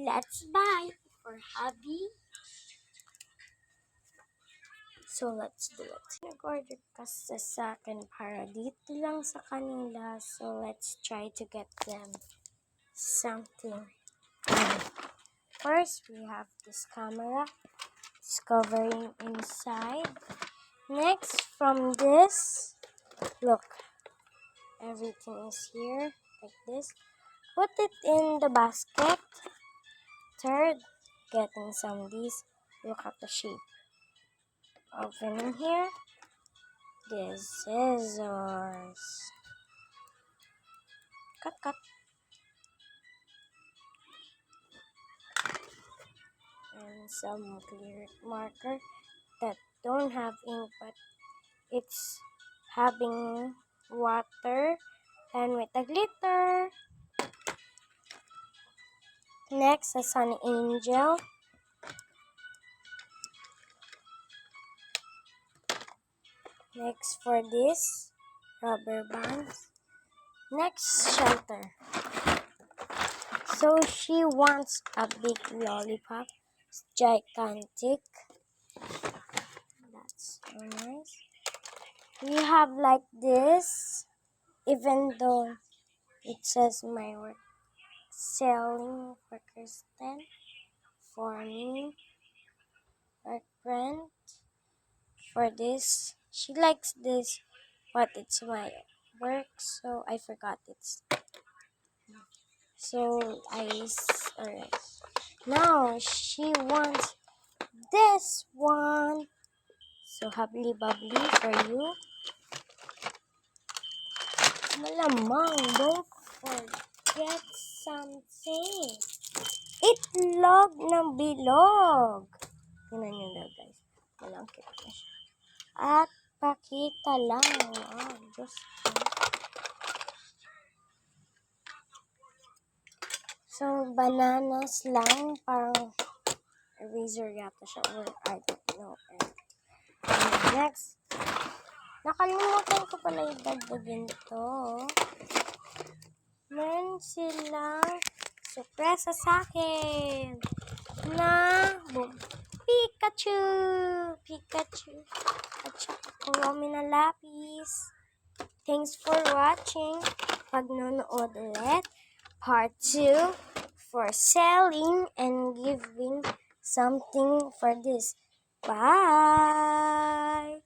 let's buy for hubby. So, let's do it. Nag-order kasi sa akin para dito lang sa kanila. So, let's try to get them something. First, we have this camera. It's covering inside. Next, from this, look, everything is here like this. Put it in the basket. Third, getting some of these. Look at the shape. Opening here. The scissors. Cut. And some clear marker that don't have ink, but it's having water and with a glitter. Next, a sun angel. Next, for this, rubber bands. Next, shelter. So she wants a big lollipop. It's gigantic. That's so nice. We have like this, even though it says my work selling for Kristen, for me, her friend, for this. She likes this, but it's my work, so I forgot it's. So alright. Now she wants this one. So hubbly bubbly for you. Malamang, don't forget something. Itlog ng bilog. Tingnan nyo na guys. Malangkit na siya. At pakita lang. Diyos ko. So, bananas lang. Parang eraser yata siya. Or I don't know. And next. Nakalimutan ko pala yung dagdagin to. Meron silang surpresa sa akin na Pikachu at saka Kuromi na lapis. Thanks for watching. Pag nanonood ulit, part 2 for selling and giving something for this. Bye!